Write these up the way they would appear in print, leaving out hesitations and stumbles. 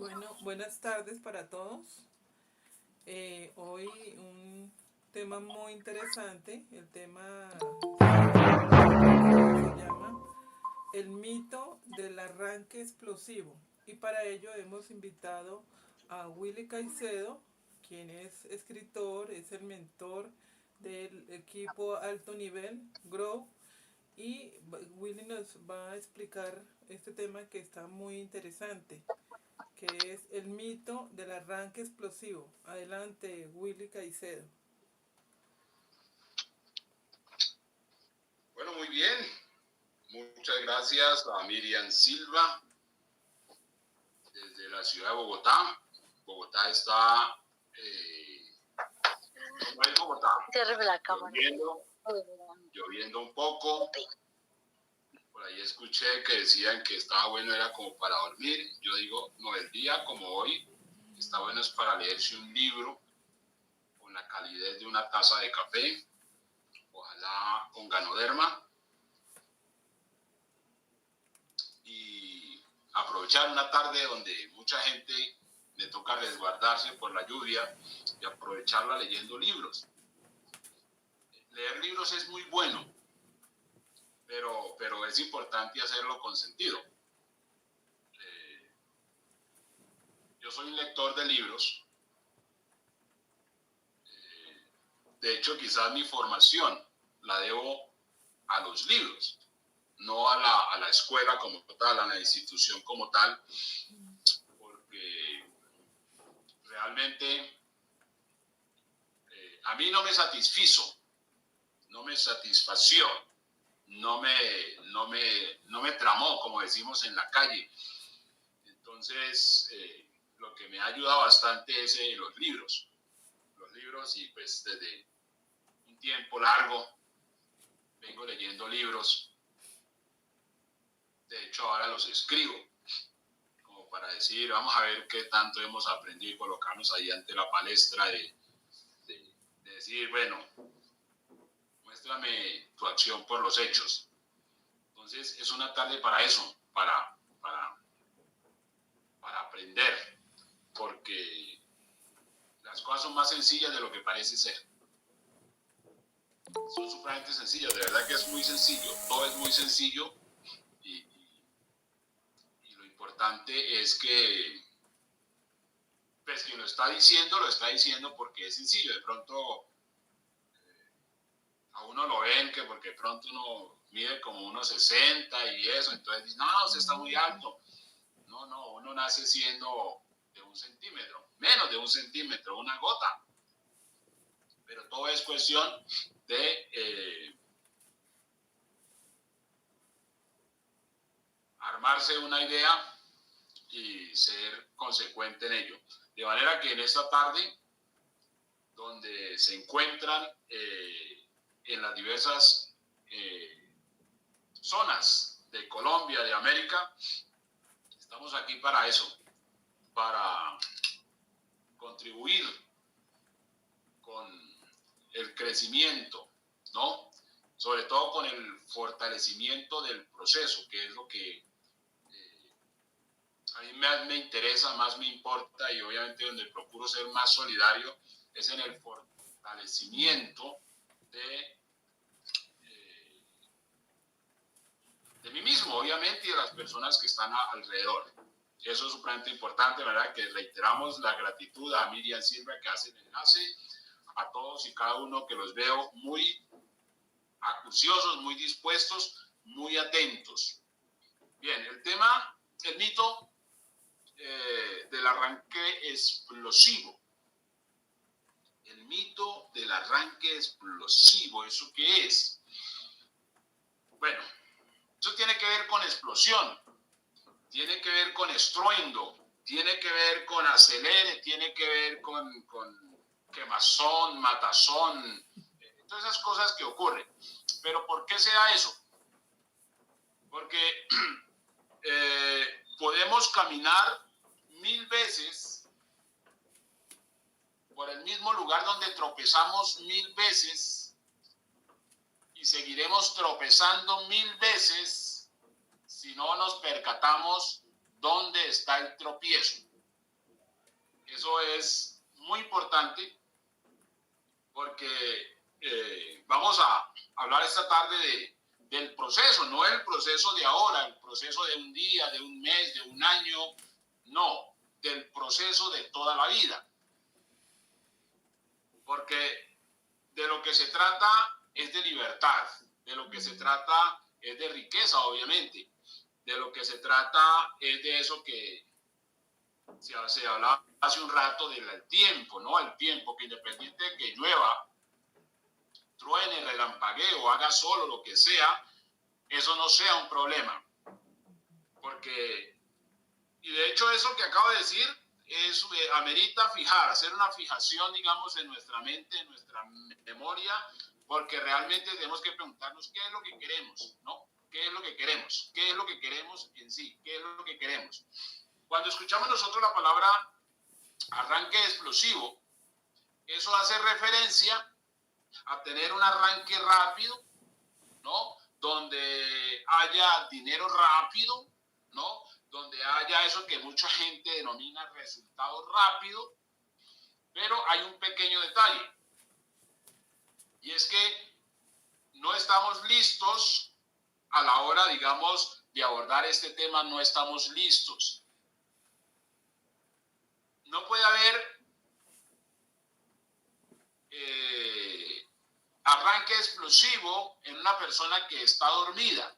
Bueno, buenas tardes para todos. Hoy un tema muy interesante, el tema se llama el mito del arranque explosivo. Y para ello hemos invitado a Willy Caicedo, quien es escritor, es el mentor del equipo alto nivel Grow. Y Willy nos va a explicar este tema que está muy interesante, que es el mito del arranque explosivo. Adelante, Willy Caicedo. Bueno, muy bien. Muchas gracias a Miriam Silva desde la ciudad de Bogotá. Bogotá está, ¿cómo es Bogotá? Lloviendo, lloviendo un poco. Por ahí escuché que decían que estaba bueno, era como para dormir. Yo digo, no, el día como hoy está bueno es para leerse un libro con la calidez de una taza de café, ojalá con Ganoderma, y aprovechar una tarde donde mucha gente le toca resguardarse por la lluvia y aprovecharla leyendo libros. Leer libros es muy bueno, pero es importante hacerlo con sentido. Yo soy un lector de libros. De hecho, quizás mi formación la debo a los libros, no a la escuela como tal, a la institución como tal, porque realmente a mí no me satisfizo, no me satisfació, no me tramó, como decimos en la calle. Entonces, lo que me ayuda bastante es los libros. Los libros, y pues desde un tiempo largo vengo leyendo libros. De hecho, ahora los escribo, como para decir, vamos a ver qué tanto hemos aprendido y colocarnos ahí ante la palestra de decir, bueno, muéstrame tu acción por los hechos. Entonces, es una tarde para eso, para aprender, porque las cosas son más sencillas de lo que parece ser. Son supremamente sencillas, de verdad que es muy sencillo, todo es muy sencillo y lo importante es que pues quien lo está diciendo porque es sencillo. De pronto a uno lo ven que porque de pronto uno mide como unos 60 y eso, entonces dice, no, usted está muy alto. No, uno nace siendo de 1 centímetro, menos de 1 centímetro, una gota. Pero todo es cuestión de armarse una idea y ser consecuente en ello. De manera que en esta tarde, donde se encuentran en las diversas zonas de Colombia, de América, estamos aquí para eso, para contribuir con el crecimiento, ¿no? Sobre todo con el fortalecimiento del proceso, que es lo que a mí más me interesa, más me importa, y obviamente donde procuro ser más solidario es en el fortalecimiento de mí mismo, obviamente, y de las personas que están alrededor. Eso es supremamente importante, ¿verdad? Que reiteramos la gratitud a Miriam Silva que hace el enlace, a todos y cada uno que los veo muy acuciosos, muy dispuestos, muy atentos. Bien, el tema, el mito del arranque explosivo. El mito del arranque explosivo, ¿eso qué es? Bueno, eso tiene que ver con explosión, tiene que ver con estruendo, tiene que ver con acelere, tiene que ver con quemazón, matazón, todas esas cosas que ocurren. Pero ¿por qué se da eso? Porque podemos caminar 1000 veces por el mismo lugar donde tropezamos 1000 veces y seguiremos tropezando 1000 veces si no nos percatamos dónde está el tropiezo. Eso es muy importante porque vamos a hablar esta tarde del proceso, no el proceso de ahora, el proceso de un día, de un mes, de un año, no, del proceso de toda la vida. Porque de lo que se trata es de libertad, de lo que se trata es de riqueza, obviamente, de lo que se trata es de eso que se hablaba hace un rato del tiempo, ¿no? El tiempo, que independiente de que llueva, truene, relampaguee o haga solo lo que sea, eso no sea un problema. Porque, y de hecho eso que acabo de decir, es, amerita hacer una fijación, digamos, en nuestra mente, en nuestra memoria, porque realmente tenemos que preguntarnos qué es lo que queremos, ¿no? ¿Qué es lo que queremos? ¿Qué es lo que queremos en sí? ¿Qué es lo que queremos? Cuando escuchamos nosotros la palabra arranque explosivo, eso hace referencia a tener un arranque rápido, ¿no? Donde haya dinero rápido, ¿no? Donde haya eso que mucha gente denomina resultado rápido, pero hay un pequeño detalle, y es que no estamos listos a la hora, digamos, de abordar este tema, no estamos listos. No puede haber arranque explosivo en una persona que está dormida.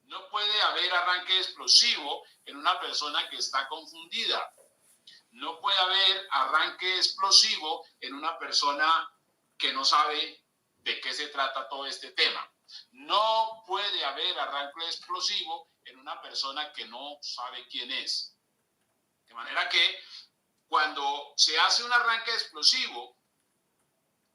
No puede haber arranque explosivo en una persona que está confundida. No puede haber arranque explosivo en una persona que no sabe de qué se trata todo este tema. No puede haber arranque explosivo en una persona que no sabe quién es. De manera que cuando se hace un arranque explosivo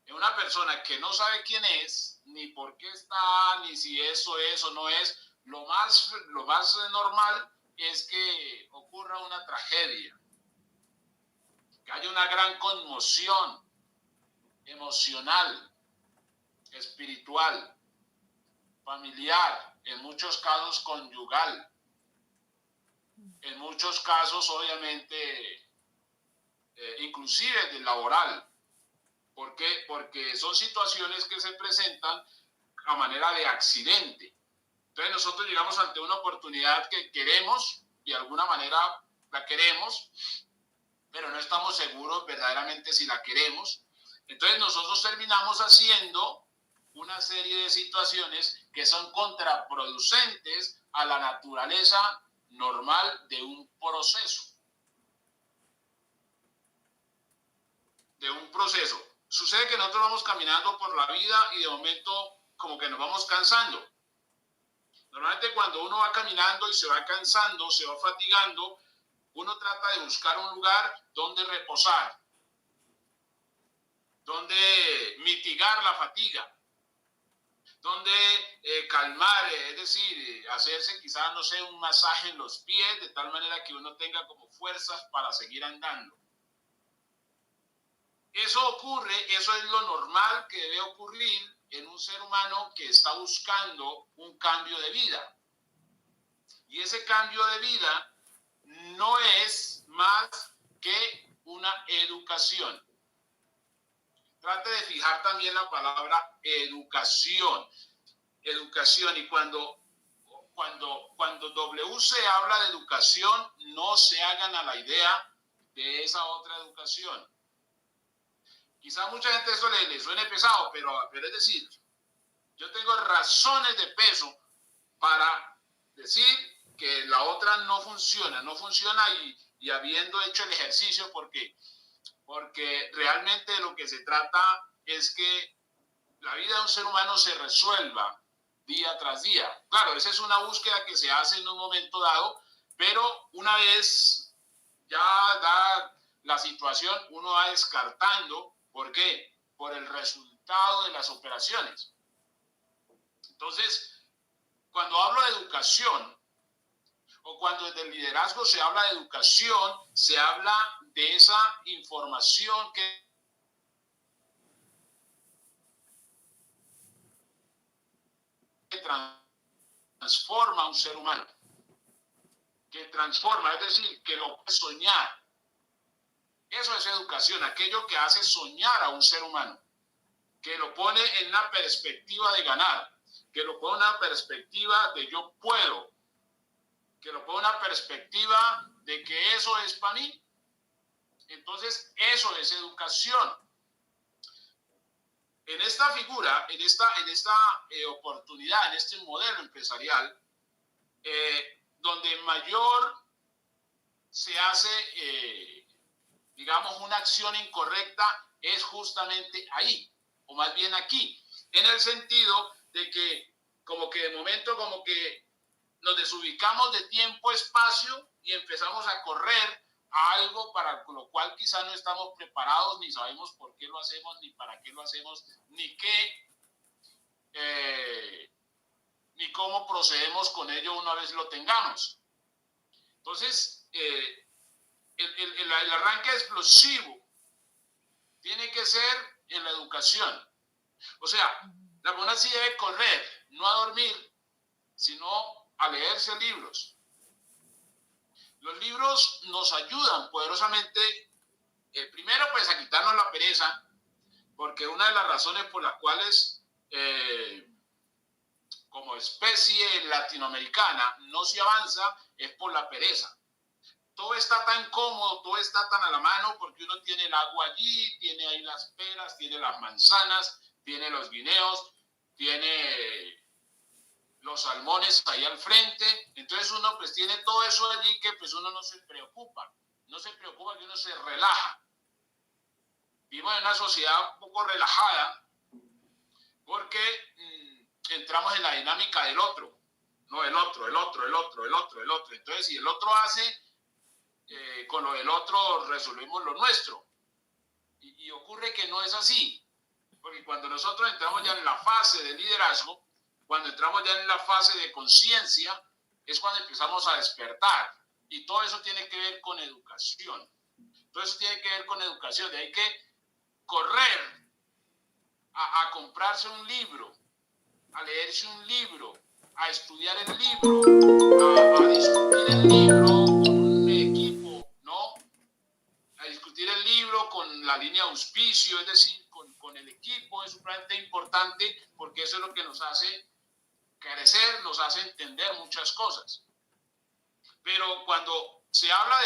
en una persona que no sabe quién es, ni por qué está, ni si eso es o no es, lo más normal es que ocurra una tragedia, que haya una gran conmoción emocional, espiritual, familiar, en muchos casos conyugal, en muchos casos obviamente inclusive de laboral. ¿Por qué? Porque son situaciones que se presentan a manera de accidente. Entonces nosotros llegamos ante una oportunidad que queremos, de alguna manera la queremos, pero no estamos seguros verdaderamente si la queremos. Entonces nosotros terminamos haciendo una serie de situaciones que son contraproducentes a la naturaleza normal de un proceso. Sucede que nosotros vamos caminando por la vida y de momento como que nos vamos cansando. Normalmente cuando uno va caminando y se va cansando, se va fatigando, uno trata de buscar un lugar donde reposar, donde mitigar la fatiga, donde calmar, es decir, hacerse quizás, no sé, un masaje en los pies, de tal manera que uno tenga como fuerzas para seguir andando. Eso ocurre, eso es lo normal que debe ocurrir en un ser humano que está buscando un cambio de vida. Y ese cambio de vida no es más que una educación. Trate de fijar también la palabra educación. Educación, y cuando W se habla de educación, no se hagan a la idea de esa otra educación. Quizá mucha gente eso le suene pesado, pero es decir, yo tengo razones de peso para decir que la otra no funciona y habiendo hecho el ejercicio, porque realmente de lo que se trata es que la vida de un ser humano se resuelva día tras día. Claro, esa es una búsqueda que se hace en un momento dado, pero una vez ya da la situación, uno va descartando. ¿Por qué? Por el resultado de las operaciones. Entonces, cuando hablo de educación, o cuando desde el liderazgo se habla de educación, se habla de esa información que transforma a un ser humano, que transforma, es decir, que lo puede soñar, Eso es educación, aquello que hace soñar a un ser humano, que lo pone en una perspectiva de ganar, que lo pone en una perspectiva de yo puedo, que lo pone en una perspectiva de que eso es para mí. Entonces, eso es educación. En esta figura, en esta oportunidad, en este modelo empresarial, donde mayor se hace, digamos, una acción incorrecta, es justamente ahí, o más bien aquí, en el sentido de que como que de momento como que nos desubicamos de tiempo, espacio y empezamos a correr a algo para lo cual quizá no estamos preparados, ni sabemos por qué lo hacemos, ni para qué lo hacemos, ni ni cómo procedemos con ello una vez lo tengamos. Entonces, el arranque explosivo tiene que ser en la educación. O sea, la persona sí debe correr, no a dormir, sino a leerse libros. Los libros nos ayudan poderosamente, primero pues a quitarnos la pereza, porque una de las razones por las cuales como especie latinoamericana no se avanza es por la pereza. Todo está tan cómodo, todo está tan a la mano, porque uno tiene el agua allí, tiene ahí las peras, tiene las manzanas, tiene los guineos, tiene los salmones ahí al frente. Entonces uno pues tiene todo eso allí que pues uno no se preocupa que uno se relaja. Vivimos en una sociedad un poco relajada porque entramos en la dinámica del otro, no, el otro. Entonces si el otro hace, con lo del otro resolvemos lo nuestro. Y ocurre que no es así, porque cuando nosotros entramos ya en la fase de liderazgo, cuando entramos ya en la fase de conciencia, es cuando empezamos a despertar. Y todo eso tiene que ver con educación. Todo eso tiene que ver con educación. De ahí que correr a comprarse un libro, a leerse un libro, a estudiar el libro, a discutir el libro con un equipo, ¿no? A discutir el libro con la línea de auspicio, es decir, con el equipo, es sumamente importante porque eso es lo que nos hace crecer, nos hace entender muchas cosas. Pero cuando se habla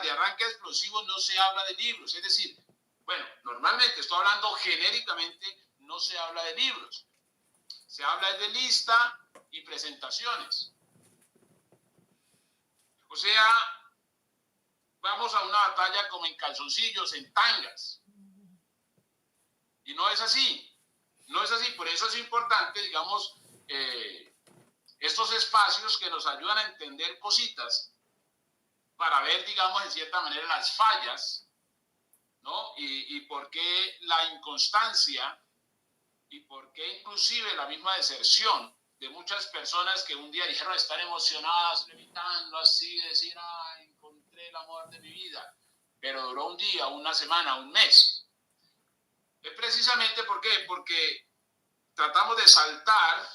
de arranque explosivo, no se habla de libros, es decir, bueno, normalmente estoy hablando genéricamente, no se habla de libros, se habla de lista y presentaciones. O sea, vamos a una batalla como en calzoncillos, en tangas. Y no es así, no es así, por eso es importante, digamos, estos espacios que nos ayudan a entender cositas para ver, digamos, en cierta manera las fallas, ¿no? Y por qué la inconstancia y por qué inclusive la misma deserción de muchas personas que un día dijeron estar emocionadas, levitando así, decir, ah, encontré el amor de mi vida, pero duró un día, una semana, un mes. Es precisamente ¿por qué? Porque tratamos de saltar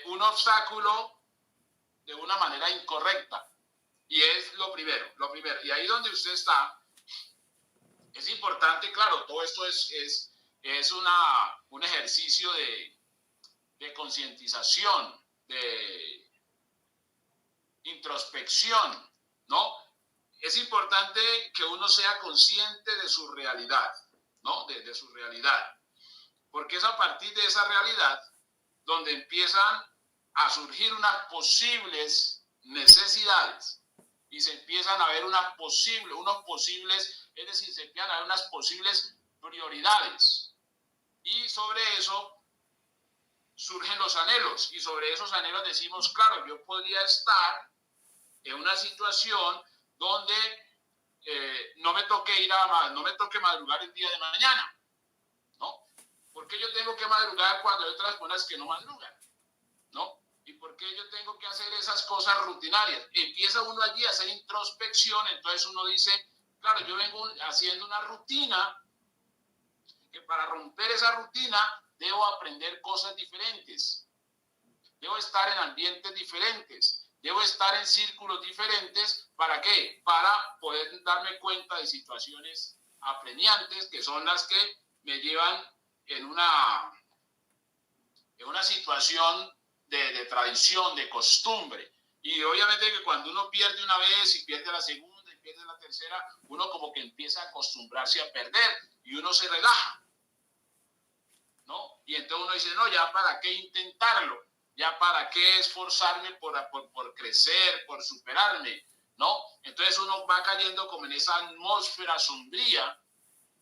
un obstáculo de una manera incorrecta. Y es lo primero. Y ahí donde usted está, es importante, claro, todo esto es un ejercicio de concientización, de introspección, ¿no? Es importante que uno sea consciente de su realidad, ¿no? De su realidad. Porque es a partir de esa realidad donde empiezan a surgir unas posibles necesidades y se empiezan a ver unos posibles, es decir, se empiezan a ver unas posibles prioridades. Y sobre eso surgen los anhelos y sobre esos anhelos decimos, claro, yo podría estar en una situación donde no me toque madrugar el día de mañana, ¿no? ¿Por qué yo tengo que madrugar cuando hay otras personas que no madrugan? ¿No? ¿Y por qué yo tengo que hacer esas cosas rutinarias? Empieza uno allí a hacer introspección, entonces uno dice, claro, yo vengo haciendo una rutina, que para romper esa rutina debo aprender cosas diferentes, debo estar en ambientes diferentes, Debo estar en círculos diferentes. ¿Para qué? Para poder darme cuenta de situaciones apremiantes que son las que me llevan en una situación de tradición, de costumbre. Y obviamente que cuando uno pierde una vez y pierde la segunda y pierde la tercera, uno como que empieza a acostumbrarse a perder y uno se relaja, ¿no? Y entonces uno dice, no, ya para qué intentarlo, ya para qué esforzarme por crecer, por superarme, ¿no? Entonces uno va cayendo como en esa atmósfera sombría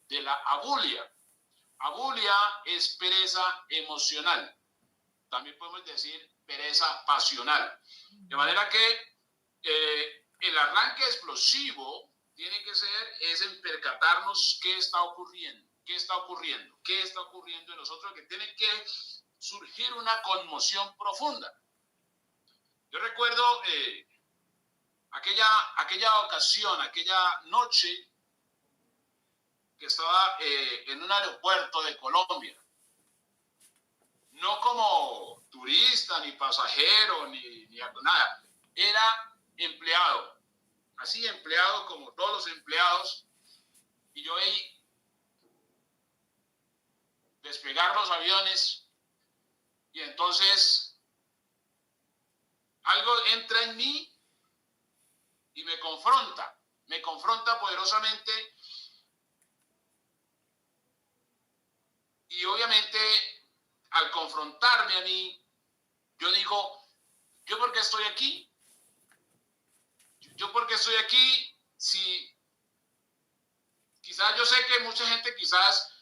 de la abulia. Abulia es pereza emocional. También podemos decir pereza pasional. De manera que el arranque explosivo tiene que ser, es en percatarnos qué está ocurriendo en nosotros, que tiene que surgir una conmoción profunda. Yo recuerdo aquella ocasión, aquella noche que estaba en un aeropuerto de Colombia. No como turista, ni pasajero, ni nada. Era empleado. Así empleado como todos los empleados. Y yo veí despegar los aviones. Y entonces algo entra en mí y me confronta. Me confronta poderosamente. Y obviamente al confrontarme a mí, yo digo, ¿yo por qué estoy aquí? ¿Yo por qué estoy aquí? Si quizás yo sé que mucha gente quizás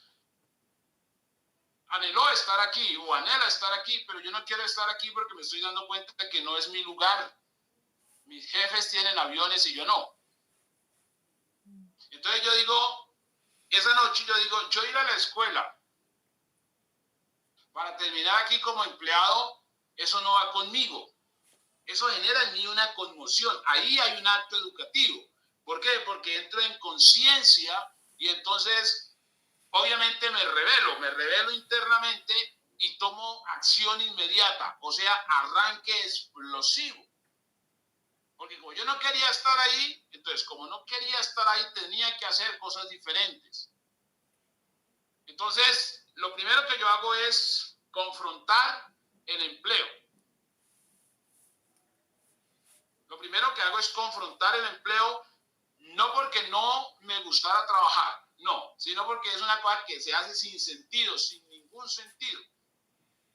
anheló estar aquí o anhela estar aquí, pero yo no quiero estar aquí porque me estoy dando cuenta de que no es mi lugar. Mis jefes tienen aviones y yo no. Entonces yo digo, esa noche yo digo, yo ir a la escuela para terminar aquí como empleado, eso no va conmigo. Eso genera en mí una conmoción. Ahí hay un acto educativo. ¿Por qué? Porque entro en conciencia y entonces obviamente me revelo internamente y tomo acción inmediata, o sea, arranque explosivo. Porque como yo no quería estar ahí, entonces como no quería estar ahí, tenía que hacer cosas diferentes. Entonces, lo primero que yo hago es confrontar el empleo. Lo primero que hago es confrontar el empleo, no porque no me gustara trabajar, no, sino porque es una cosa que se hace sin sentido, sin ningún sentido.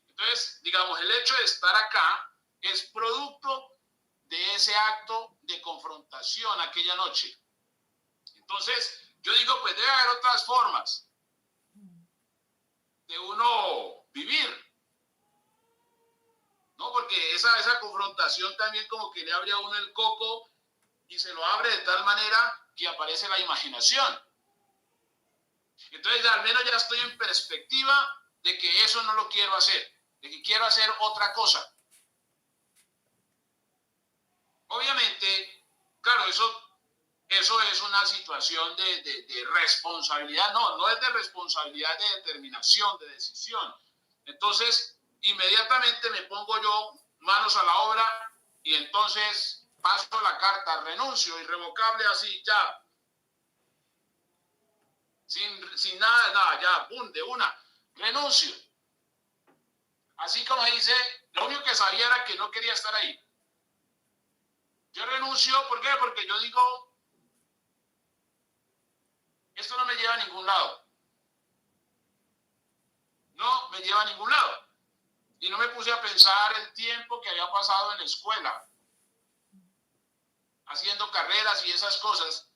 Entonces, digamos, el hecho de estar acá es producto de ese acto de confrontación aquella noche. Entonces, yo digo, pues debe haber otras formas de uno vivir, ¿no? Porque esa confrontación también como que le abre a uno el coco y se lo abre de tal manera que aparece la imaginación. Entonces, al menos ya estoy en perspectiva de que eso no lo quiero hacer, de que quiero hacer otra cosa. Obviamente, claro, eso es una situación de responsabilidad, no es de responsabilidad, de determinación, de decisión. Entonces, inmediatamente me pongo yo manos a la obra y entonces paso la carta, renuncio, irrevocable, así, ya, sin nada, ya, pum, de una, renuncio. Así como dice, lo único que sabía era que no quería estar ahí. Yo renuncio, ¿por qué? Porque yo digo, esto no me lleva a ningún lado. No me lleva a ningún lado. Y no me puse a pensar el tiempo que había pasado en la escuela, haciendo carreras y esas cosas,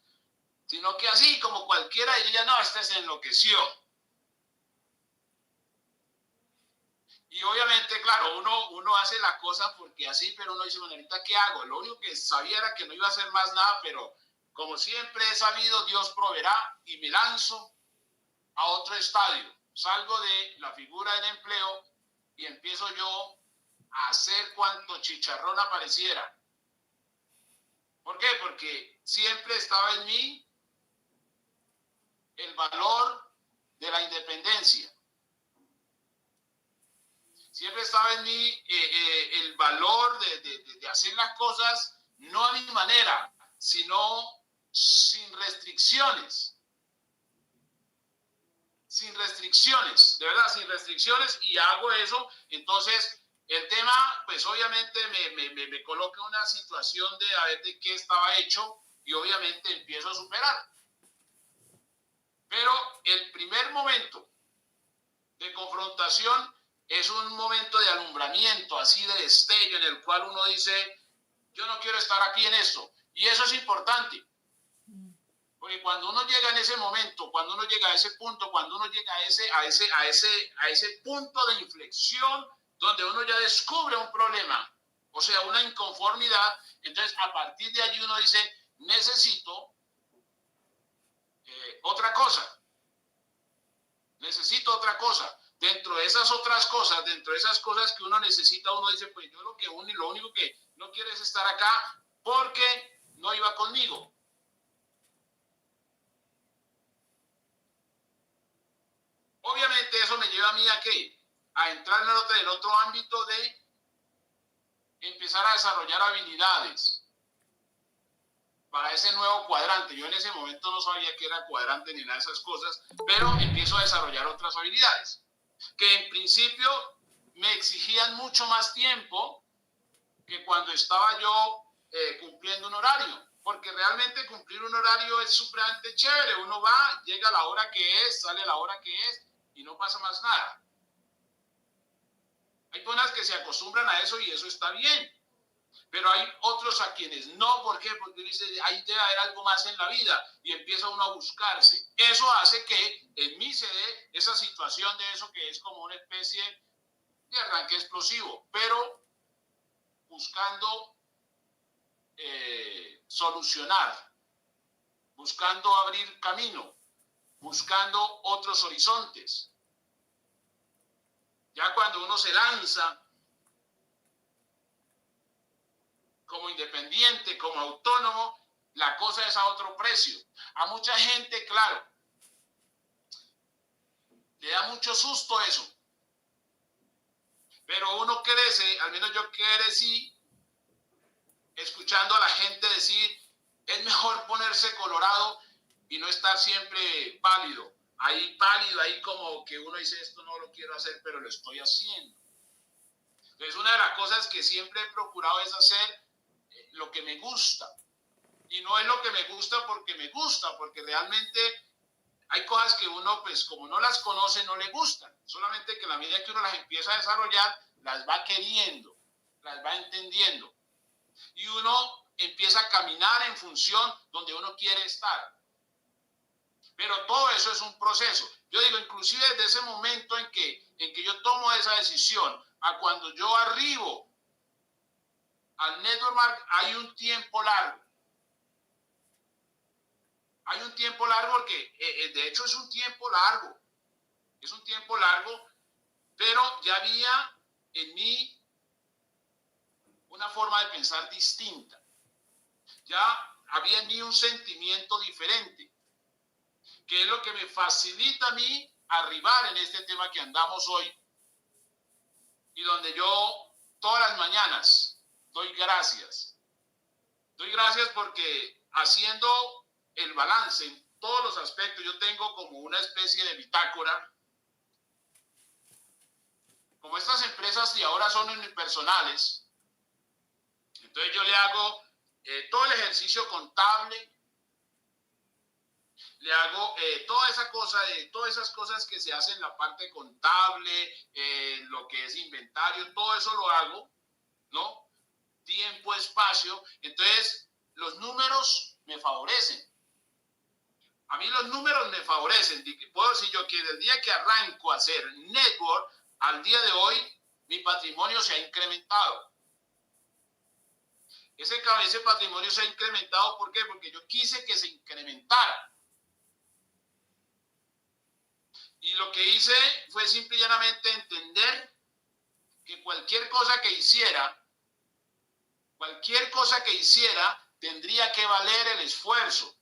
sino que así como cualquiera diría, no, este se enloqueció. Y obviamente, claro, uno hace la cosa porque así, pero uno dice, bueno, ahorita ¿qué hago? Lo único que sabía era que no iba a hacer más nada, pero como siempre he sabido, Dios proveerá y me lanzo a otro estadio. Salgo de la figura del empleo y empiezo yo a hacer cuanto chicharrón apareciera. ¿Por qué? Porque siempre estaba en mí el valor de la independencia. Siempre estaba en mí el valor de hacer las cosas no a mi manera, sino sin restricciones. Sin restricciones, de verdad, sin restricciones, y hago eso. Entonces, el tema, pues obviamente me coloca en una situación de a ver de qué estaba hecho y obviamente empiezo a superar. Pero el primer momento de confrontación es un momento de alumbramiento, así de destello, en el cual uno dice, yo no quiero estar aquí en esto. Y eso es importante. Porque cuando uno llega en ese momento, cuando uno llega a ese punto, cuando uno llega a ese punto de inflexión, donde uno ya descubre un problema, o sea, una inconformidad, entonces a partir de allí uno dice, necesito otra cosa, necesito otra cosa. Dentro de esas otras cosas, dentro de esas cosas que uno necesita, uno dice, pues yo lo único que no quiero es estar acá porque no iba conmigo. Obviamente eso me lleva a mí a qué? A entrar en otro ámbito de empezar a desarrollar habilidades para ese nuevo cuadrante. Yo en ese momento no sabía que era cuadrante ni nada de esas cosas, pero empiezo a desarrollar otras habilidades que en principio me exigían mucho más tiempo que cuando estaba yo cumpliendo un horario. Porque realmente cumplir un horario es supremamente chévere. Uno va, llega a la hora que es, sale a la hora que es y no pasa más nada. Hay personas que se acostumbran a eso y eso está bien. Pero hay otros a quienes no. ¿Por qué? Porque dice, ahí debe haber algo más en la vida y empieza uno a buscarse. Eso hace que en mí se dé esa situación de eso que es como una especie de arranque explosivo, pero buscando solucionar, buscando abrir camino, buscando otros horizontes. Ya cuando uno se lanza como independiente, como autónomo, la cosa es a otro precio. A mucha gente, claro, le da mucho susto eso. Pero uno crece, al menos yo crecí, escuchando a la gente decir, es mejor ponerse colorado y no estar siempre pálido. Ahí pálido, ahí como que uno dice, esto no lo quiero hacer, pero lo estoy haciendo. Entonces, una de las cosas que siempre he procurado es hacer lo que me gusta. Y no es lo que me gusta, porque realmente hay cosas que uno, pues como no las conoce, no le gustan. Solamente que a la medida que uno las empieza a desarrollar, las va queriendo, las va entendiendo. Y uno empieza a caminar en función donde uno quiere estar. Pero todo eso es un proceso. Yo digo, inclusive desde ese momento en que yo tomo esa decisión, a cuando yo arribo al network, hay un tiempo largo. Hay un tiempo largo porque, de hecho, es un tiempo largo. Es un tiempo largo, pero ya había en mí una forma de pensar distinta. Ya había en mí un sentimiento diferente, que es lo que me facilita a mí arribar en este tema que andamos hoy y donde yo todas las mañanas doy gracias. Doy gracias porque haciendo el balance en todos los aspectos, yo tengo como una especie de bitácora. Como estas empresas y ahora son unipersonales, entonces yo le hago todo el ejercicio contable, le hago toda esa cosa, todas esas cosas que se hacen en la parte contable, lo que es inventario, todo eso lo hago, ¿no? Tiempo, espacio. Entonces, los números me favorecen. A mí los números me favorecen. Puedo decir yo que del día que arranco a hacer network, al día de hoy, mi patrimonio se ha incrementado. Ese patrimonio se ha incrementado, ¿por qué? Porque yo quise que se incrementara. Y lo que hice fue simple y llanamente entender que cualquier cosa que hiciera, tendría que valer el esfuerzo.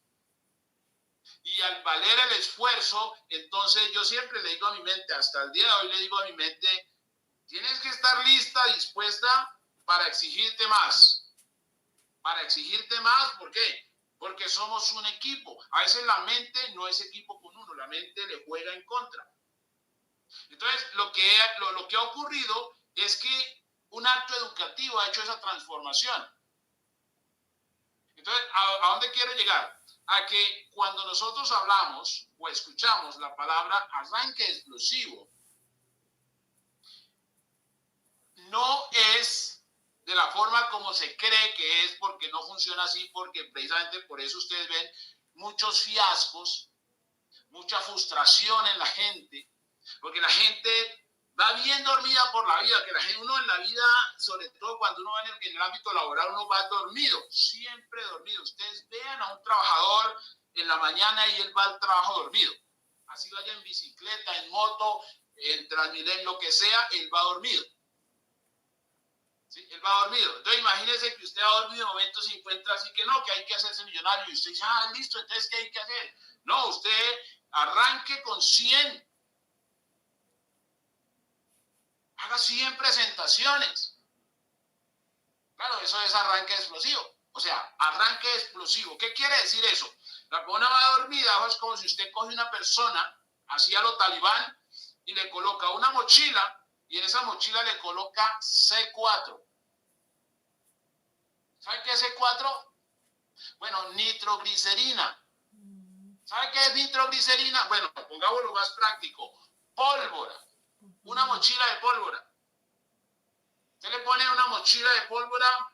Y al valer el esfuerzo, entonces yo siempre le digo a mi mente, hasta el día de hoy le digo a mi mente, Tienes que estar lista, dispuesta para exigirte más. Para exigirte más, ¿por qué? Porque somos un equipo. A veces la mente no es equipo con uno, la mente le juega en contra. Entonces, lo que ha ocurrido es que un acto educativo ha hecho esa transformación. Entonces, ¿a dónde quiero llegar? A que cuando nosotros hablamos o escuchamos la palabra arranque explosivo, no es de la forma como se cree que es, porque no funciona así, porque precisamente por eso ustedes ven muchos fiascos, mucha frustración en la gente, porque la gente va bien dormida por la vida, que la gente, uno en la vida, sobre todo cuando uno va en el ámbito laboral, uno va dormido, siempre dormido. Ustedes vean a un trabajador en la mañana y él va al trabajo dormido. Así vaya en bicicleta, en moto, en Transmilenio, lo que sea, él va dormido. ¿Sí? Él va dormido. Entonces imagínese que usted va dormido, de momento se encuentra así que no, que hay que hacerse millonario. Y usted dice, ah, listo, entonces ¿qué hay que hacer? No, usted arranque con 100. Haga 100 presentaciones. Claro, eso es arranque explosivo. O sea, arranque explosivo. ¿Qué quiere decir eso? La persona va dormida, es como si usted coge una persona, así a lo talibán, y le coloca una mochila, y en esa mochila le coloca C4. ¿Sabe qué es C4? Bueno, nitroglicerina. ¿Sabe qué es nitroglicerina? Bueno, pongámoslo más práctico. Pólvora. Una mochila de pólvora. Usted le pone una mochila de pólvora,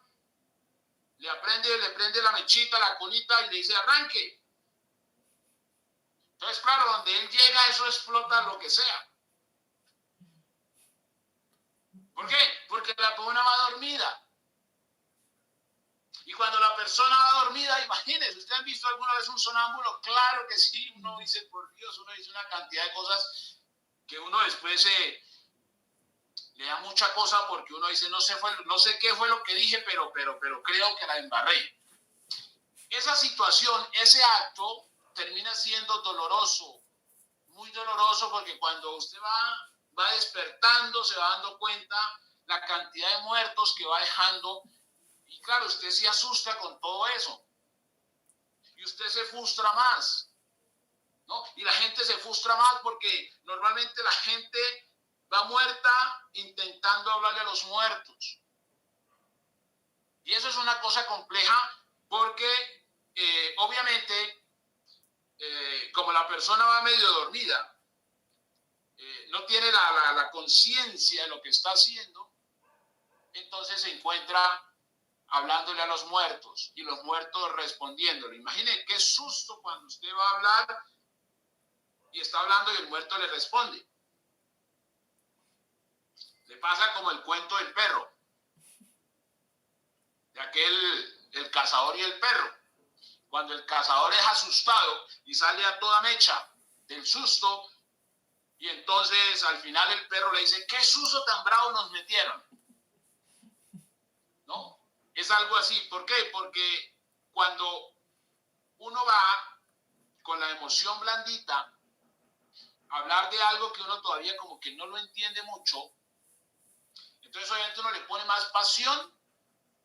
le prende la mechita, la colita y le dice arranque. Entonces, claro, donde él llega, eso explota lo que sea. ¿Por qué? Porque la persona va dormida. Y cuando la persona va dormida, imagínense, ¿ustedes han visto alguna vez un sonámbulo? Claro que sí, uno dice, por Dios, uno dice una cantidad de cosas que uno después le da mucha cosa porque uno dice, no sé qué fue lo que dije, pero creo que la embarré. Esa situación, ese acto, termina siendo doloroso, muy doloroso, porque cuando usted va despertando, se va dando cuenta la cantidad de muertos que va dejando. Y claro, usted se asusta con todo eso. Y usted se frustra más, ¿no? Y la gente se frustra más porque normalmente la gente va muerta intentando hablarle a los muertos. Y eso es una cosa compleja porque obviamente como la persona va medio dormida, no tiene la conciencia de lo que está haciendo, entonces se encuentra hablándole a los muertos y los muertos respondiéndole. Imagine qué susto cuando usted va a hablar y está hablando y el muerto le responde. Le pasa como el cuento del perro, de el cazador y el perro. Cuando el cazador es asustado y sale a toda mecha del susto, y entonces al final el perro le dice, ¿qué susto tan bravo nos metieron? ¿No? Es algo así. ¿Por qué? Porque cuando uno va con la emoción blandita a hablar de algo que uno todavía como que no lo entiende mucho, entonces obviamente uno le pone más pasión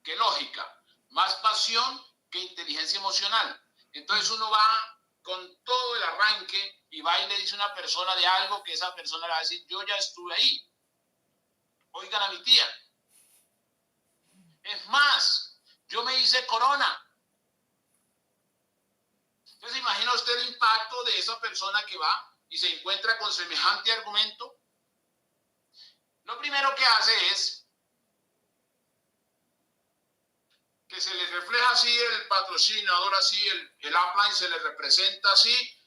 que lógica, más pasión que inteligencia emocional. Entonces uno va con todo el arranque y va y le dice a una persona de algo que esa persona le va a decir, yo ya estuve ahí. Oigan a mi tía. Es más, yo me hice corona. Entonces imagina usted el impacto de esa persona que va y se encuentra con semejante argumento. Lo primero que hace es que se le refleja así el patrocinador, así el upline se le representa así,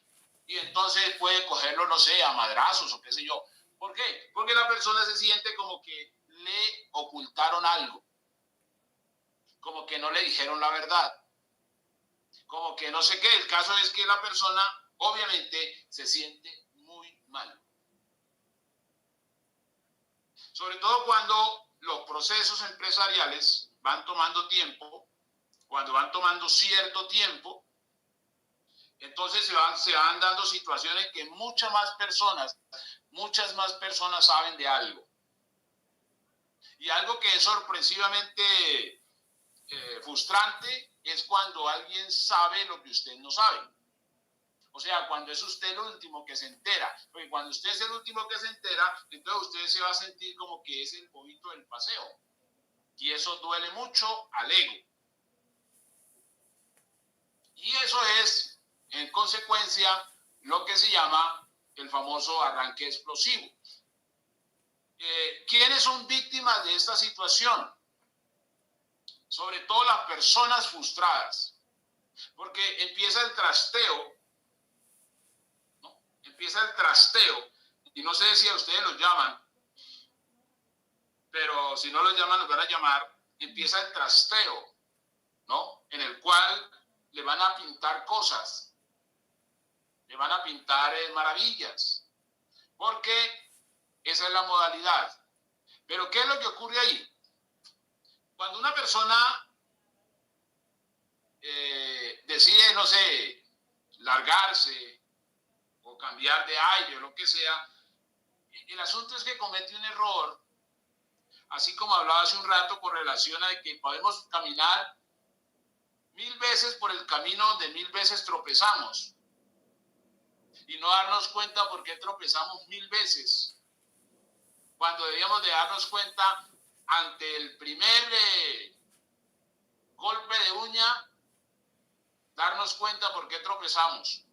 y entonces puede cogerlo, no sé, a madrazos o qué sé yo. ¿Por qué? Porque la persona se siente como que le ocultaron algo, como que no le dijeron la verdad, como que no sé qué. El caso es que la persona obviamente se siente muy mal. Sobre todo cuando los procesos empresariales van tomando tiempo, cuando van tomando cierto tiempo, entonces se van dando situaciones que muchas más personas saben de algo. Y algo que es sorpresivamente frustrante es cuando alguien sabe lo que usted no sabe. O sea, cuando es usted el último que se entera. Porque cuando usted es el último que se entera, entonces usted se va a sentir como que es el bobito del paseo. Y eso duele mucho al ego. Y eso es, en consecuencia, lo que se llama el famoso arranque explosivo. ¿Quiénes son víctimas de esta situación? Sobre todo las personas frustradas. Porque empieza el trasteo, ¿no? Empieza el trasteo, y no sé si a ustedes los llaman, pero si no los llaman, los van a llamar. Empieza el trasteo, ¿no? En el cual le van a pintar cosas, le van a pintar maravillas, porque esa es la modalidad. Pero ¿qué es lo que ocurre ahí? Cuando una persona decide, no sé, largarse o cambiar de aire o lo que sea, el asunto es que comete un error, así como hablaba hace un rato con relación a que podemos caminar 1000 veces por el camino donde 1000 veces tropezamos y no darnos cuenta por qué tropezamos 1000 veces, cuando debíamos de darnos cuenta ante el primer golpe de uña, darnos cuenta por qué tropezamos,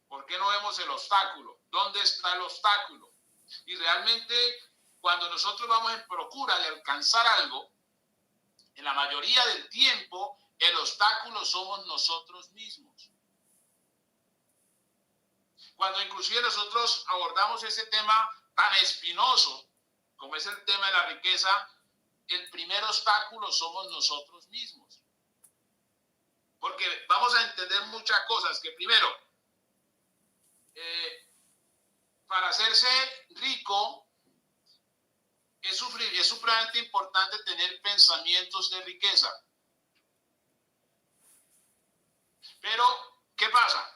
por qué no vemos el obstáculo, dónde está el obstáculo. Y realmente cuando nosotros vamos en procura de alcanzar algo, en la mayoría del tiempo el obstáculo somos nosotros mismos. Cuando inclusive nosotros abordamos ese tema tan espinoso como es el tema de la riqueza, el primer obstáculo somos nosotros mismos. Porque vamos a entender muchas cosas, que primero, para hacerse rico, es supremamente importante tener pensamientos de riqueza. Pero, ¿qué pasa?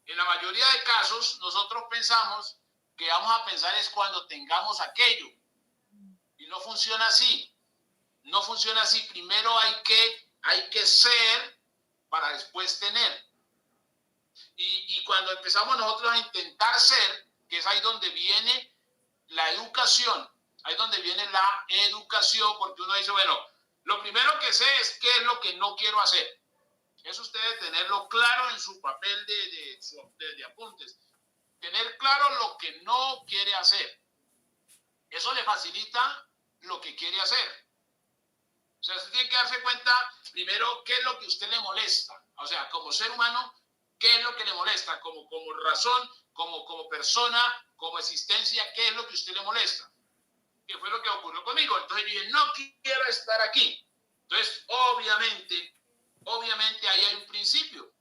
En la mayoría de casos, nosotros pensamos que vamos a pensar es cuando tengamos aquello. Y no funciona así. No funciona así. Primero hay que ser para después tener. Y cuando empezamos nosotros a intentar ser, que es ahí donde viene la educación, ahí donde viene la educación, porque uno dice, bueno, lo primero que sé es qué es lo que no quiero hacer. Eso usted debe tenerlo claro en su papel de apuntes. Tener claro lo que no quiere hacer. Eso le facilita lo que quiere hacer. O sea, usted tiene que darse cuenta primero qué es lo que a usted le molesta. O sea, como ser humano, qué es lo que le molesta. Como razón, como persona, como existencia, qué es lo que a usted le molesta. Que fue lo que ocurrió conmigo. Entonces yo dije, no quiero estar aquí. Entonces, obviamente ahí hay un principio.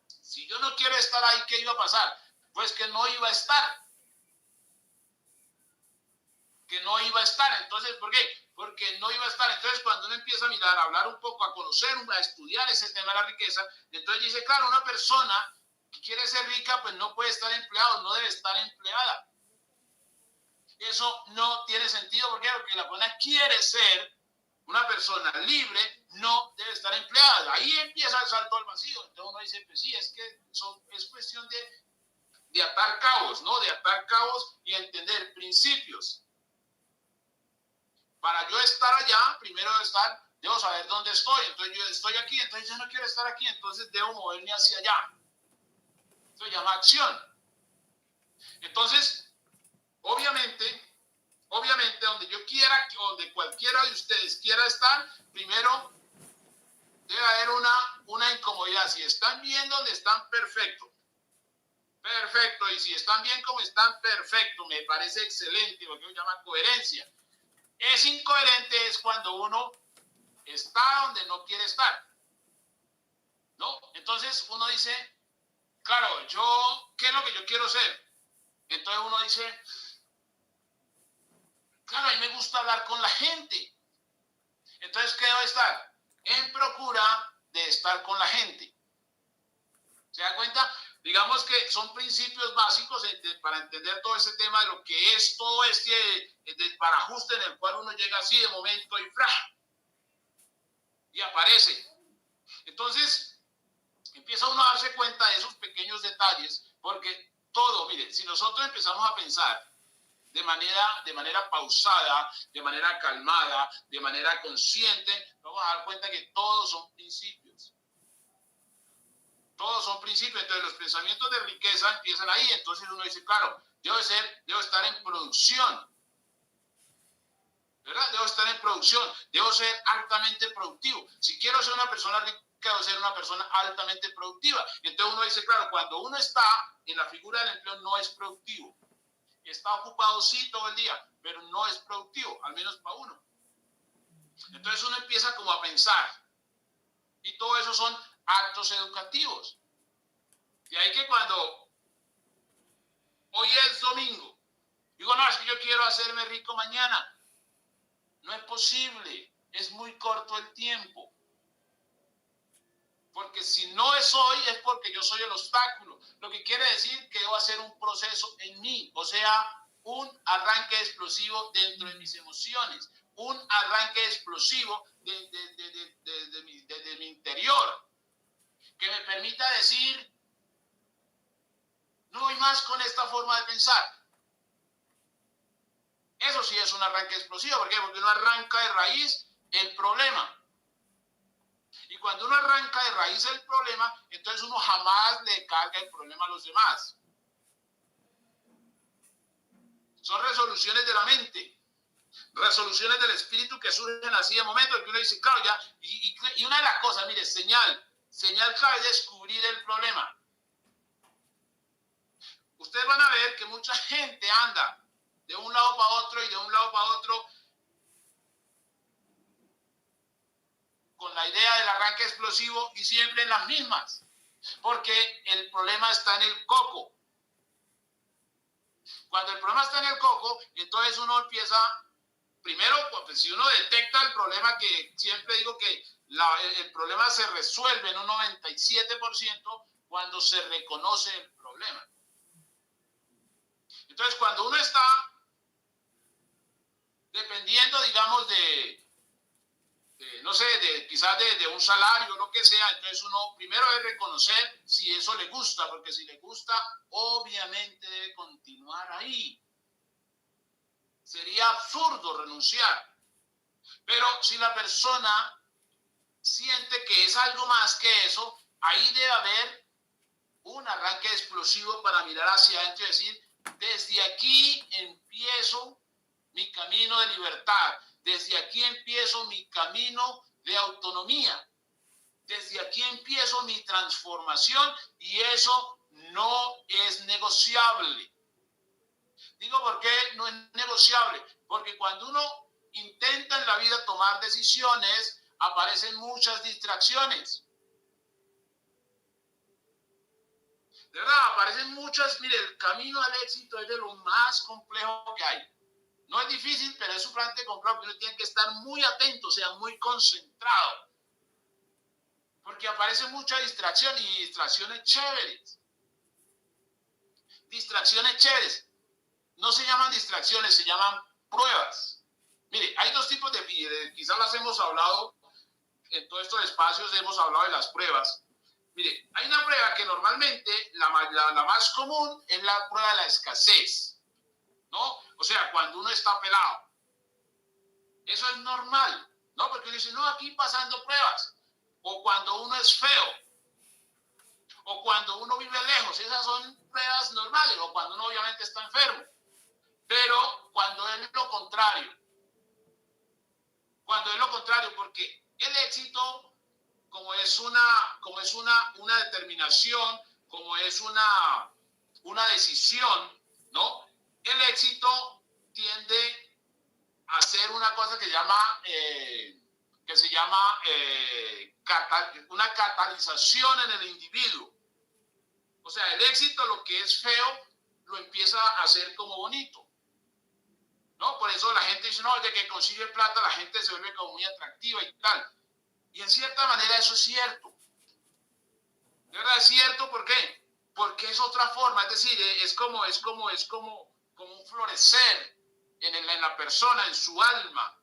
Si yo no quiero estar ahí, ¿qué iba a pasar? Pues que no iba a estar. Que no iba a estar. Entonces, ¿por qué? Porque no iba a estar. Entonces, cuando uno empieza a mirar, a hablar un poco, a conocer, a estudiar ese tema de la riqueza, entonces dice, claro, una persona que quiere ser rica, pues no puede estar empleado, no debe estar empleada. Eso no tiene sentido. ¿Por qué? Porque la persona quiere ser una persona libre, no debe estar empleada. Ahí empieza el salto al vacío. Entonces uno dice, pues sí, es que es cuestión de atar cabos, ¿no? De atar cabos y entender principios. Para yo estar allá, primero debo saber dónde estoy. Entonces yo estoy aquí, entonces yo no quiero estar aquí, entonces debo moverme hacia allá. Eso se llama acción. Entonces, obviamente, donde yo quiera, donde cualquiera de ustedes quiera estar, primero debe haber una incomodidad. Si están bien donde están, perfecto. Perfecto. Y si están bien como están, perfecto. Me parece excelente, lo que se llama coherencia. Es incoherente es cuando uno está donde no quiere estar, ¿no? Entonces uno dice, claro, ¿qué es lo que yo quiero ser? Entonces uno dice, claro, a mí me gusta hablar con la gente. Entonces, ¿qué debo estar? En procura de estar con la gente. ¿Se da cuenta? Digamos que son principios básicos para entender todo ese tema de lo que es todo este desbarajuste en el cual uno llega así de momento y aparece. Entonces, empieza uno a darse cuenta de esos pequeños detalles, porque todo, mire, si nosotros empezamos a pensar de manera pausada, de manera calmada, de manera consciente, vamos a dar cuenta que todos son principios. Todos son principios. Entonces los pensamientos de riqueza empiezan ahí. Entonces uno dice, claro, debo estar en producción, ¿verdad? Debo estar en producción, debo ser altamente productivo. Si quiero ser una persona rica, debo ser una persona altamente productiva. Entonces uno dice, claro, cuando uno está en la figura del empleo no es productivo. Está ocupado sí todo el día, pero no es productivo, al menos para uno. Entonces uno empieza como a pensar. Y todo eso son actos educativos. De ahí que cuando hoy es domingo, digo, no, es que yo quiero hacerme rico mañana. No es posible, es muy corto el tiempo. Porque si no es hoy, es porque yo soy el obstáculo. Lo que quiere decir que debo hacer un proceso en mí, o sea, un arranque explosivo dentro de mis emociones, un arranque explosivo de mi interior, que me permita decir, no voy más con esta forma de pensar. Eso sí es un arranque explosivo. ¿Por qué? Porque uno arranca de raíz el problema. Y cuando uno arranca de raíz el problema, entonces uno jamás le carga el problema a los demás. Son resoluciones de la mente, resoluciones del espíritu que surgen así de momento, que uno dice, claro, ya, y una de las cosas, mire, señal clave es descubrir el problema. Ustedes van a ver que mucha gente anda de un lado para otro y de un lado para otro con la idea del arranque explosivo y siempre en las mismas, porque el problema está en el coco. Cuando el problema está en el coco, entonces uno empieza, primero, pues si uno detecta el problema, que siempre digo que el problema se resuelve en un 97% cuando se reconoce el problema. Entonces, cuando uno está dependiendo, digamos, no sé, quizás de un salario o lo que sea, entonces uno primero debe reconocer si eso le gusta, porque si le gusta, obviamente debe continuar ahí. Sería absurdo renunciar. Pero si la persona siente que es algo más que eso, ahí debe haber un arranque explosivo para mirar hacia adentro y decir, desde aquí empiezo mi camino de libertad, desde aquí empiezo mi camino de autonomía, desde aquí empiezo mi transformación y eso no es negociable. Digo, ¿por qué no es negociable? Porque cuando uno intenta en la vida tomar decisiones, aparecen muchas distracciones. De verdad, aparecen muchas. Mire, el camino al éxito es de lo más complejo que hay. No es difícil, pero es sumamente complejo, que uno tiene que estar muy atento, o sea, muy concentrado. Porque aparece mucha distracción y distracciones chéveres. Distracciones chéveres. No se llaman distracciones, se llaman pruebas. Mire, hay dos tipos quizás las hemos hablado, en todos estos espacios hemos hablado de las pruebas. Mire, hay una prueba que normalmente, la más común, es la prueba de la escasez, ¿no? O sea, cuando uno está pelado. Eso es normal, ¿no? Porque uno dice, no, aquí pasando pruebas. O cuando uno es feo. O cuando uno vive lejos. Esas son pruebas normales. O cuando uno obviamente está enfermo. Pero cuando es lo contrario. Cuando es lo contrario, porque el éxito, como es una determinación, como es una decisión, ¿no? El éxito tiende a hacer una cosa que se llama una catalización en el individuo. O sea, el éxito, lo que es feo, lo empieza a hacer como bonito. ¿No? Por eso la gente dice, no, de que consigue plata, la gente se vuelve como muy atractiva y tal. Y en cierta manera eso es cierto. De verdad es cierto, ¿por qué? porque es otra forma, es decir, es como un florecer en la persona, en su alma,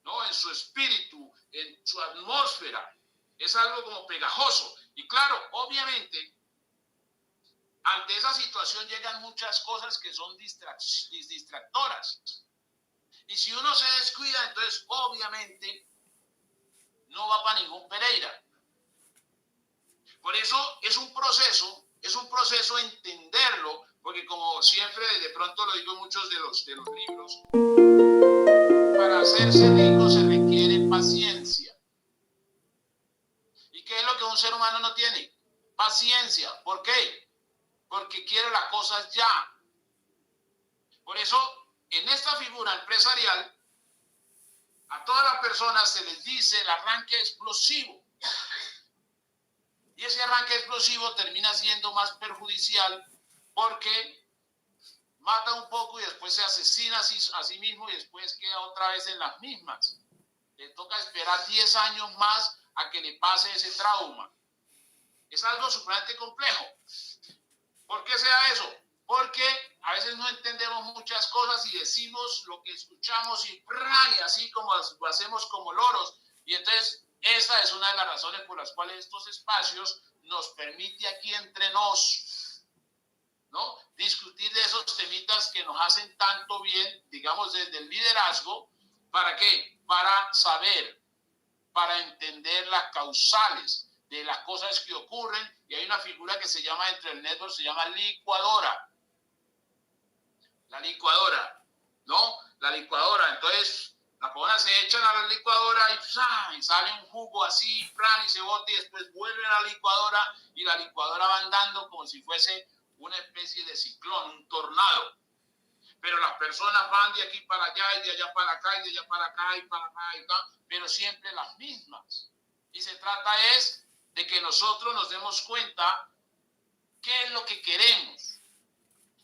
¿no? En su espíritu, en su atmósfera. Es algo como pegajoso. Y claro, obviamente, ante esa situación llegan muchas cosas que son distractoras. Y si uno se descuida, entonces obviamente no va para ningún Pereira. Por eso es un proceso entenderlo, porque como siempre, de pronto lo digo en muchos de los libros, para hacerse rico se requiere paciencia. ¿Y qué es lo que un ser humano no tiene? Paciencia. ¿Por qué? Porque quiere las cosas ya. Por eso, en esta figura empresarial, a todas las personas se les dice el arranque explosivo. Y ese arranque explosivo termina siendo más perjudicial porque mata un poco y después se asesina a sí mismo y después queda otra vez en las mismas. Le toca esperar 10 años más a que le pase ese trauma. Es algo supremamente complejo. ¿Por qué sea eso? Porque a veces no entendemos muchas cosas y decimos lo que escuchamos y así como lo hacemos como loros. Y entonces esa es una de las razones por las cuales estos espacios nos permite aquí entre nos, ¿no? Discutir de esos temitas que nos hacen tanto bien, digamos, desde el liderazgo. ¿Para qué? Para saber, para entender las causales de las cosas que ocurren. Y hay una figura que se llama, dentro del network, se llama licuadora. La licuadora, ¿no? La licuadora. Entonces, las personas se echan a la licuadora y sale un jugo así, y se bota y después vuelve a la licuadora y la licuadora va andando como si fuese una especie de ciclón, un tornado. Pero las personas van de aquí para allá y de allá para acá y de allá para acá y para acá y acá, pero siempre las mismas. Y se trata es de que nosotros nos demos cuenta qué es lo que queremos.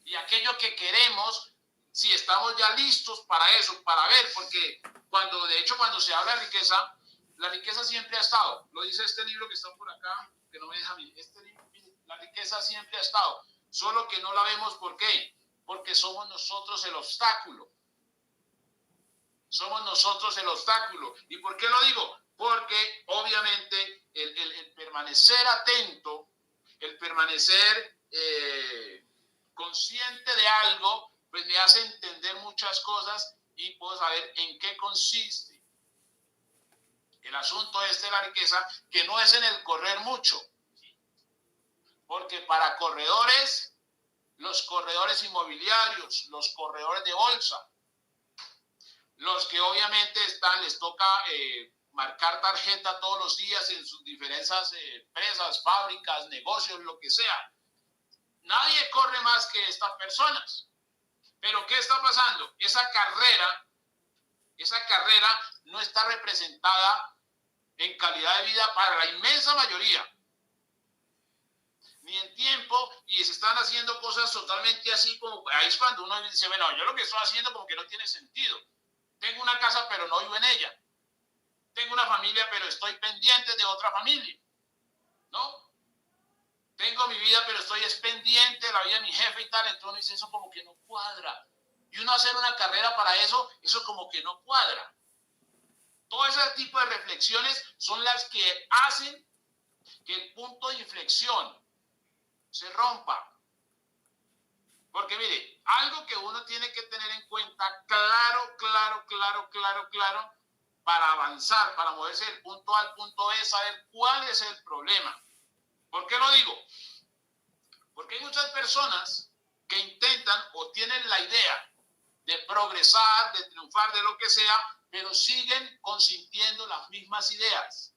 Y aquello que queremos, si estamos ya listos para eso, para ver, porque de hecho cuando se habla de riqueza, la riqueza siempre ha estado. Lo dice este libro que está por acá, que no me deja bien. Este libro, la riqueza siempre ha estado, solo que no la vemos. ¿Por qué? Porque somos nosotros el obstáculo. Somos nosotros el obstáculo. ¿Y por qué lo digo? Porque obviamente el permanecer atento, el permanecer consciente de algo, pues me hace entender muchas cosas y puedo saber en qué consiste el asunto de la riqueza, que no es en el correr mucho. Porque para corredores, los corredores inmobiliarios, los corredores de bolsa, los que obviamente les toca marcar tarjeta todos los días en sus diferentes empresas, fábricas, negocios, lo que sea. Nadie corre más que estas personas. Pero ¿qué está pasando? Esa carrera no está representada en calidad de vida para la inmensa mayoría, ni en tiempo, y se están haciendo cosas totalmente así como, ahí es cuando uno dice, bueno, yo lo que estoy haciendo como que no tiene sentido. Tengo una casa pero no vivo en ella. Tengo una familia pero estoy pendiente de otra familia, ¿no? Tengo mi vida pero estoy pendiente de la vida de mi jefe y tal. Entonces uno dice, eso como que no cuadra. Y uno hacer una carrera para eso como que no cuadra. Todo ese tipo de reflexiones son las que hacen que el punto de inflexión se rompa. Porque mire, algo que uno tiene que tener en cuenta claro, para avanzar, para moverse del punto A al punto B, saber cuál es el problema. ¿Por qué lo digo? Porque hay muchas personas que intentan o tienen la idea de progresar, de triunfar, de lo que sea, pero siguen consintiendo las mismas ideas,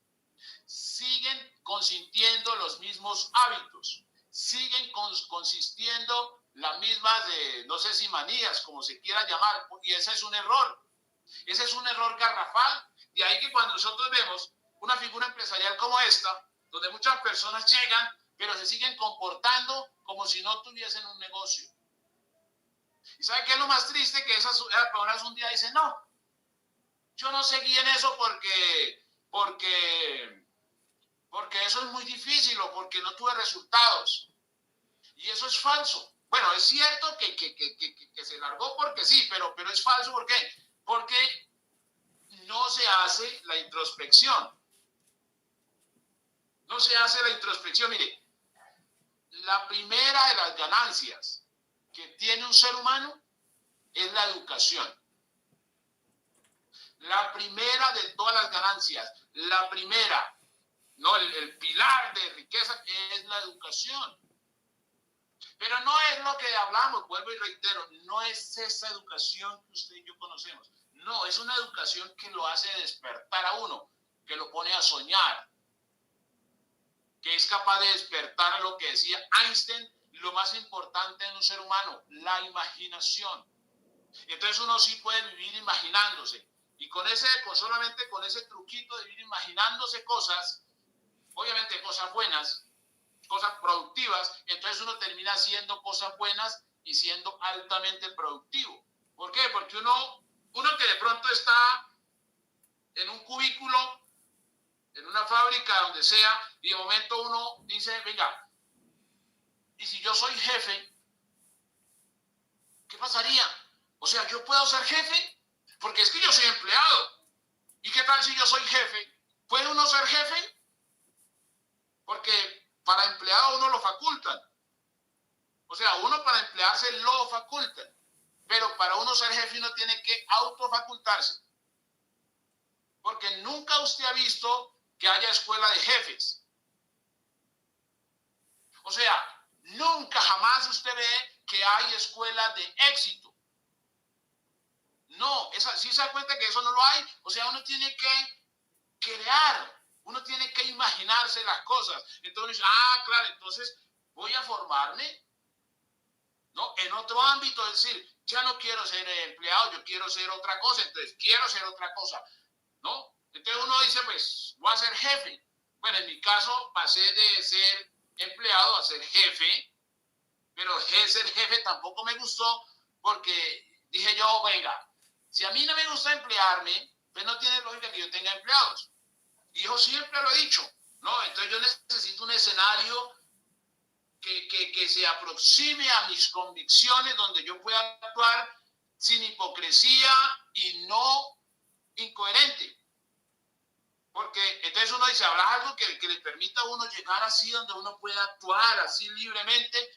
siguen consintiendo los mismos hábitos, siguen consistiendo las mismas, no sé si manías, como se quiera llamar, y ese es un error. Ese es un error garrafal. De ahí que cuando nosotros vemos una figura empresarial como esta, donde muchas personas llegan, pero se siguen comportando como si no tuviesen un negocio. ¿Y sabe qué es lo más triste? Que esas personas un día dicen, no, yo no seguí en eso porque eso es muy difícil o porque no tuve resultados. Y eso es falso. Bueno, es cierto que se largó porque sí, pero es falso. ¿Por qué? Porque no se hace la introspección. No se hace la introspección. Mire, la primera de las ganancias que tiene un ser humano es la educación. La primera de todas las ganancias, la primera, no, el pilar de riqueza es la educación. Pero no es lo que hablamos, vuelvo y reitero, no es esa educación que usted y yo conocemos. No, es una educación que lo hace despertar a uno, que lo pone a soñar, que es capaz de despertar a lo que decía Einstein, lo más importante en un ser humano, la imaginación. Entonces uno sí puede vivir imaginándose. Y solamente con ese truquito de vivir imaginándose cosas, obviamente cosas buenas, cosas productivas, entonces uno termina haciendo cosas buenas y siendo altamente productivo. ¿Por qué? Porque uno que de pronto está en un cubículo, en una fábrica, donde sea, y de momento uno dice, venga, ¿y si yo soy jefe? ¿Qué pasaría? O sea, ¿yo puedo ser jefe? Porque es que yo soy empleado. ¿Y qué tal si yo soy jefe? ¿Puede uno ser jefe? Porque para empleado uno lo facultan. O sea, uno para emplearse lo facultan. Pero para uno ser jefe uno tiene que autofacultarse. Porque nunca usted ha visto que haya escuela de jefes. O sea, nunca jamás usted ve que hay escuela de éxito. No, si se da cuenta que eso no lo hay. O sea, uno tiene que crear, uno tiene que imaginarse las cosas. Entonces uno dice, claro, entonces voy a formarme, ¿no? En otro ámbito, es decir, ya no quiero ser empleado, yo quiero ser otra cosa, entonces quiero ser otra cosa, ¿no? Entonces uno dice, pues, voy a ser jefe. Bueno, en mi caso pasé de ser empleado a ser jefe, pero ser jefe tampoco me gustó porque dije yo, venga, si a mí no me gusta emplearme, pues no tiene lógica que yo tenga empleados. Y yo siempre lo he dicho, ¿no? Entonces yo necesito un escenario que se aproxime a mis convicciones, donde yo pueda actuar sin hipocresía y no incoherente. Porque entonces uno dice, habrá algo que le permita a uno llegar así, donde uno pueda actuar así libremente,